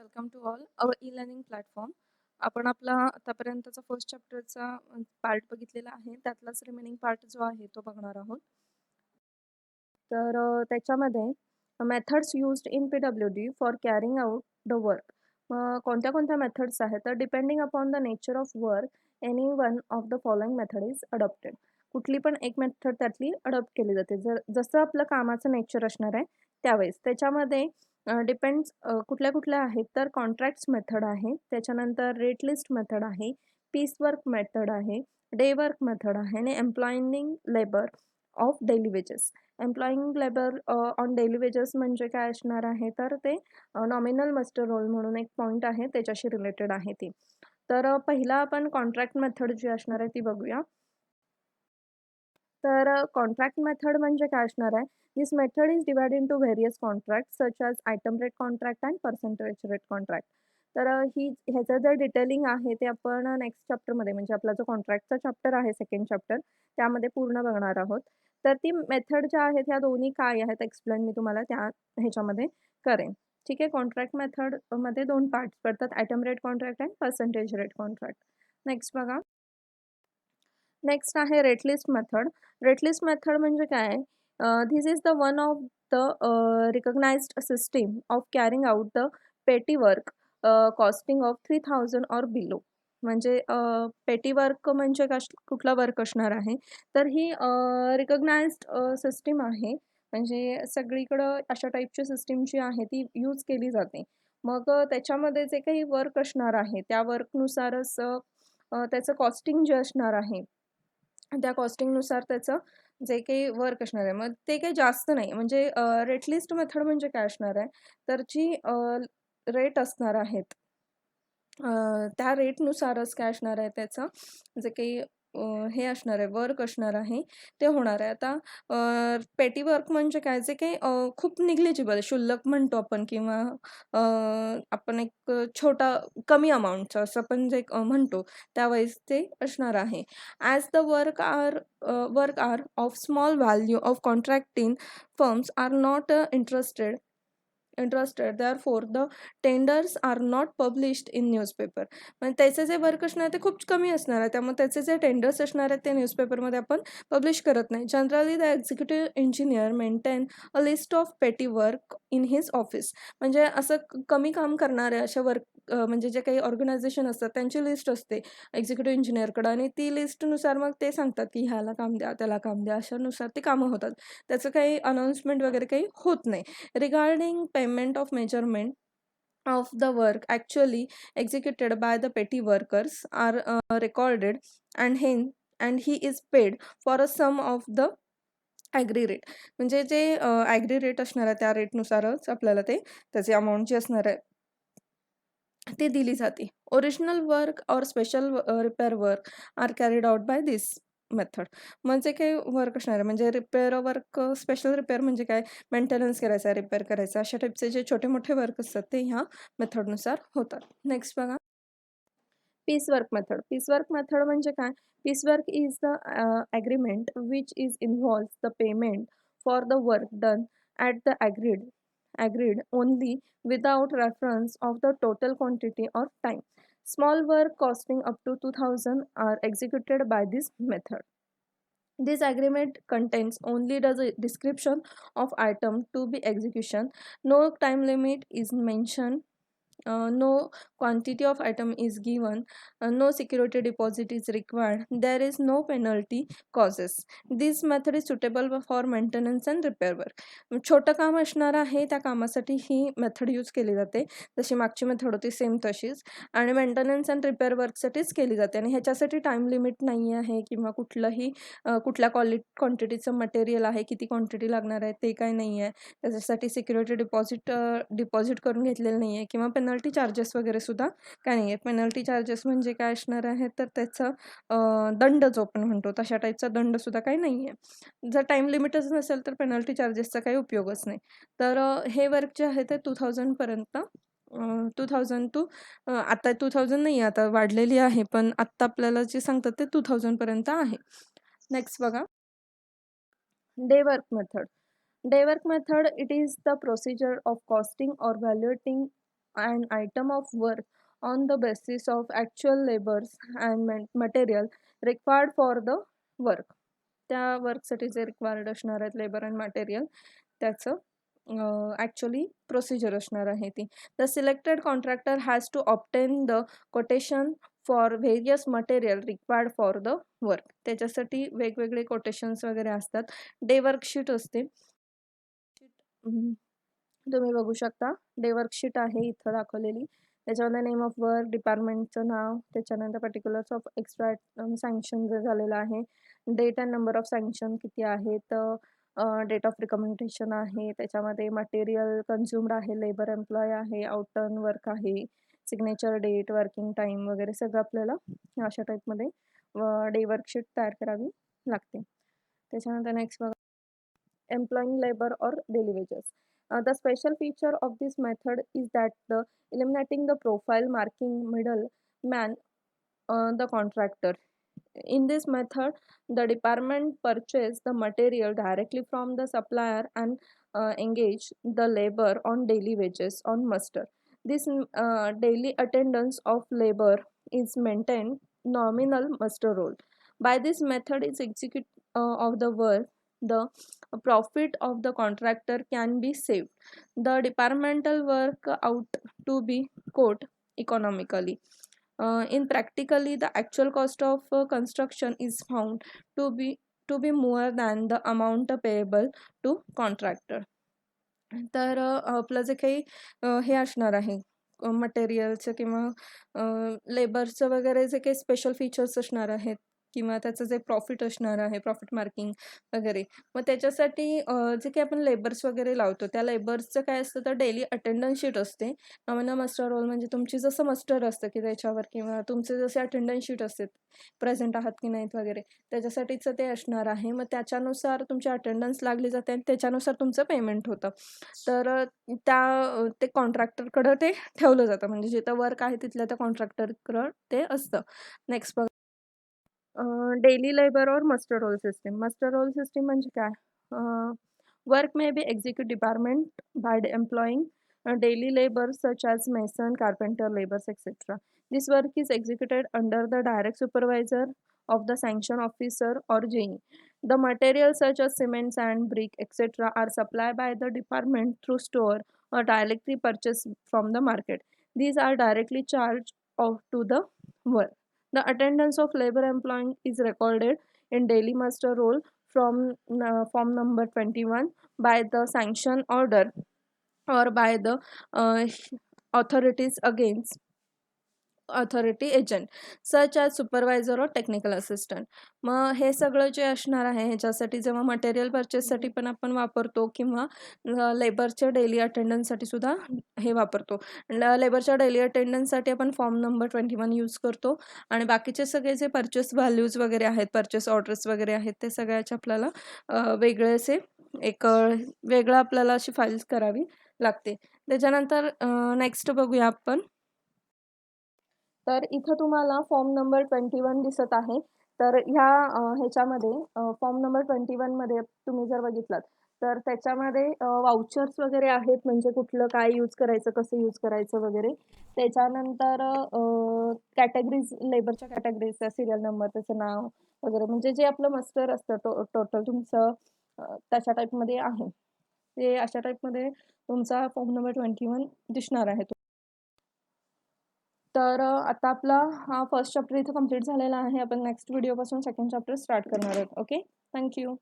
Welcome to all our e learning platform. आपण आपला आतापर्यंतचा फर्स्ट चॅप्टरचा पार्ट बघितलेला आहे. त्यातलाच रिमेनिंग पार्ट जो आहे तो बघणार आहोत. तर त्याच्यामध्ये methods used in PWD for carrying out the work. कोणत्या कोणत्या मेथड्स आहेत, तर depending upon the nature of work any one of the following method is adopted. कुठली पण एक मेथड त्यातली अडॉप्ट केली जाते. जसं आपलं कामाचं नेचर असणार आहे त्यावेळेस त्याच्यामध्ये डिपेंड्स कुठल्या कुठल्या आहेत, तर कॉन्ट्रॅक्ट्स मेथड आहे, त्याच्यानंतर रेट लिस्ट मेथड आहे, पीस वर्क मेथड आहे, डे वर्क मेथड आहे आणि employing labour of daily wages. Employing labour on daily wages म्हणजे काय असणार आहे, तर ते नॉमिनल मस्टर रोल म्हणून एक पॉईंट आहे, त्याच्याशी रिलेटेड आहे ती. तर पहिला आपण कॉन्ट्रॅक्ट मेथड जी असणार आहे ती बघूया. तर कॉन्ट्रॅक्ट मेथड म्हणजे काय असणार आहे, this method is divide into various contract such as item rate contract and percentage rate contract. तर ह्याचं जे डिटेलिंग आहे ते आपण नेक्स्ट चॅप्टरमध्ये, म्हणजे आपला जो कॉन्ट्रॅक्टचा चॅप्टर आहे सेकंड चॅप्टर, त्यामध्ये पूर्ण बघणार आहोत. तर ती मेथड ज्या आहेत ह्या दोन्ही काय आहेत एक्सप्लेन मी तुम्हाला त्या ह्याच्यामध्ये करेन. ठीक आहे. कॉन्ट्रॅक्ट मेथडमध्ये दोन पार्ट्स पडतात, item rate contract and percentage rate contract. Next बघा. नेक्स्ट आहे rate list method. Rate list method म्हणजे काय, this is the one of the recognised system of carrying out the petty work costing of 3000 or below. म्हणजे petty work म्हणजे कुठला work असणार आहे, तर ही रिकग्नाइज्ड सिस्टीम आहे. म्हणजे सगळीकडं अशा टाईपची सिस्टीम जी आहे ती यूज केली जाते. मग त्याच्यामध्ये जे काही वर्क असणार आहे त्या वर्कनुसारच त्याचं कॉस्टिंग जे असणार आहे, त्या कॉस्टिंगनुसार त्याचं जे काही वर्क असणार आहे, मग ते काही जास्त नाही. म्हणजे रेट लिस्ट मेथड म्हणजे काय असणार आहे, तर जी रेट असणार आहेत त्या रेटनुसारच काय असणार आहे, त्याचं जे काही हे असणार आहे, वर्क असणार आहे ते होणार आहे. आता पेटी वर्क म्हणजे काय, जे काही खूप निग्लिजिबल क्षुल्लक म्हणतो आपण, किंवा आपण एक छोटा कमी अमाऊंटचं असं आपण जे म्हणतो त्यावेळेस ते असणार आहे. As the work are of small value of contracting firms are not interested, therefore the tenders are not published in newspaper. म्हणजे त्याचे जे वर्क असणार आहे ते खूप कमी असणार आहे, त्यामुळे त्याचे जे टेंडर्स असणार आहेत ते न्यूजपेपरमध्ये आपण पब्लिश करत नाही. Generally the executive engineer maintain a list of पेटी वर्क इन हिज ऑफिस. म्हणजे असं कमी काम करणाऱ्या अशा वर्क म्हणजे जे काही ऑर्गनायझेशन असतात त्यांची लिस्ट असते एक्झिक्युटिव्ह इंजिनियरकडं, आणि ती लिस्टनुसार मग ते सांगतात की ह्याला काम द्या, त्याला काम द्या, अशानुसार ती कामं होतात. त्याचं काही अनाऊन्समेंट वगैरे काही होत नाही. Regarding payment of measurement of the work actually executed by the petty workers are recorded, and he is paid for a sum of the agree rate. म्हणजे जे ॲग्री रेट असणार आहे त्या रेटनुसारच आपल्याला ते त्याची अमाऊंट जी असणार आहे ती दिली जाते. ओरिजिनल वर्क और special repair work are carried out by this method. म्हणजे काही वर्क असणार आहे, म्हणजे रिपेअर वर्क, स्पेशल रिपेअर म्हणजे काय, मेंटेनन्स करायचा, रिपेअर करायचा, अशा टाईपचे जे छोटे मोठे वर्क असतात ते ह्या मेथडनुसार होतात. नेक्स्ट बघा. Piece work method. Piece work method म्हणजे काय, piece work is the agreement which is involves the payment for the work done at the agreed only without reference of the total quantity or time. Small work costing up to 2000 are executed by this method. This agreement contains only the description of item to be execution. No time limit is mentioned. No quantity of item is given. No security deposit is required. There is no penalty causes. This method is suitable for maintenance and repair work. छोटं काम असणार आहे त्या कामासाठी ही method use केली जाते, जशी मागची मेथड होती सेम तशीच, आणि मेंटेनन्स अँड रिपेअर वर्कसाठीच केली जाते. आणि ह्याच्यासाठी टाईम लिमिट नाही आहे, किंवा कुठल्या क्वांटिटीचं मटेरियल आहे, किती क्वांटिटी लागणार आहे ते काय नाही आहे. त्याच्यासाठी सिक्युरिटी डिपॉझिट करून घेतलेलं नाही आहे, किंवा पेनल्टी चार्जेस वगैरे सुद्धा काय नाही आहे. पेनल्टी चार्जेस म्हणजे काय असणार आहे, तर त्याचा दंड जो आपण म्हणतो तशा टाईपचा दंडसुद्धा काही नाही आहे. जर टाईम लिमिटच नसेल तर पेनल्टी चार्जेसचा काही उपयोगच नाही. तर हे वर्क जे आहे ते 2000पर्यंत 2000 टू आता 2000 नाही, आता वाढलेली आहे, पण आत्ता आपल्याला जे सांगतात ते 2000पर्यंत आहे. नेक्स्ट बघा. Day work method. Day work method, it is the procedure of costing or valuating an item of work on the basis of actual labors and material required for the work. त्या वर्कसाठी जे required असणार आहेत labour and material त्याचं actually procedure असणार आहे ती. The selected contractor has to obtain the quotation for various material required for the work. त्याच्यासाठी वेगवेगळे कोटेशन्स वगैरे असतात. डे वर्कशीट असते. तुम्ही बघू शकता डे वर्कशीट आहे इथं दाखवलेली. त्याच्यामध्ये नेम ऑफ वर्क, डिपार्टमेंटचं नाव, त्याच्यानंतर पर्टिक्युलर्स ऑफ एक्स्ट्रा सँक्शन जे झालेलं आहे, date and number of sanction किती आहेत, डेट ऑफ रिकमेंडेशन आहे, त्याच्यामध्ये मटेरियल कन्झ्युम्ड आहे, लेबर एम्प्लॉय आहे, आउटर्न वर्क आहे, सिग्नेचर डेट, वर्किंग टाईम वगैरे सगळं आपल्याला अशा टाईपमध्ये डे वर्कशीट तयार करावी लागते. त्याच्यानंतर नेक्स्ट बघा employing labor or daily wages. The special feature of this method is that the eliminating the profile marking middleman, the contractor. In this method, the department purchase the material directly from the supplier and engage the labor on daily wages on muster. This daily attendance of labor is maintained nominal muster roll. By this method is execute of the work, the profit of the contractor can be saved. The departmental work out to be quote economically. In practically, the actual cost of construction is found to be more than the amount payable to contractor. तर आपलं जे काही हे असणार आहे मटेरियलचं किंवा लेबरचं वगैरे जे काही स्पेशल फीचर्स असणार आहेत किंवा त्याचं जे प्रॉफिट असणार आहे प्रॉफिट मार्किंग वगैरे मग त्याच्यासाठी जे काही आपण लेबर्स वगैरे लावतो त्या लेबर्सचं काय असतं तर डेली अटेंडन्स शीट असते. नॉमिनल मस्टर रोल म्हणजे तुमची जसं मस्टर असतं की त्याच्यावर किंवा तुमचे जसे अटेंडन्स शीट असते प्रेझेंट आहात की नाहीत वगैरे त्याच्यासाठीचं ते असणार आहे. मग त्याच्यानुसार तुमची अटेंडन्स लागली जाते आणि त्याच्यानुसार तुमचं पेमेंट होतं. तर ते कॉन्ट्रॅक्टरकडं ते ठेवलं जातं म्हणजे जिथं वर्क आहे तिथल्या त्या कॉन्ट्रॅक्टरकडं ते असतं. नेक्स्ट बघ डेली लेबर और muster roll system. Muster roll system म्हणजे काय work may be execute department by employing daily labor such as mason, carpenter, laborers, etc. This work is executed under the direct supervisor of the sanction officer or JE. The materials such as cement, sand, brick, etc. are supplied by the department through store or directly purchased from the market. These are directly charged off to the work. The attendance of labor employee is recorded in daily muster roll from form number 21 by the sanction order or by the authorities against authority agent such as supervisor और technical assistant. मग हे सगळं जे असणार आहे ह्याच्यासाठी जेव्हा material परचेससाठी पण आपण वापरतो किंवा लेबरच्या डेली अटेंडन्ससाठी सुद्धा हे वापरतो. लेबरच्या डेली अटेंडन्ससाठी आपण फॉर्म नंबर 21 यूज करतो आणि बाकीचे सगळे जे परचेस व्हॅल्यूज वगैरे आहेत परचेस ऑर्डर्स वगैरे आहेत ते सगळ्याचे आपल्याला वेगळे असे एक वेगळं आपल्याला अशी फाईल्स करावी लागते. त्याच्यानंतर नेक्स्ट बघूया आपण. तर इथं तुम्हाला फॉर्म नंबर 21 दिसत आहे. तर ह्याच्यामध्ये फॉर्म नंबर 21 मध्ये तुम्ही जर बघितलात तर त्याच्यामध्ये वाउचर्स वगैरे आहेत म्हणजे कुठलं काय यूज करायचं कसं यूज करायचं वगैरे. त्याच्यानंतर कॅटेगरीज लेबरच्या कॅटेगरीजचा सिरियल नंबर त्याचं नाव वगैरे म्हणजे जे आपलं मस्टर असतं टोटल तुमचं तशा टाईपमध्ये आहे. ते अशा टाईपमध्ये तुमचा फॉर्म नंबर 21 दिसणार आहे. तर आता आपला हा फर्स्ट चॅप्टर इथं कंप्लीट झालेला आहे. आपण नेक्स्ट व्हिडिओपासून सेकंड चॅप्टर स्टार्ट करणार आहोत. Okay, thank you.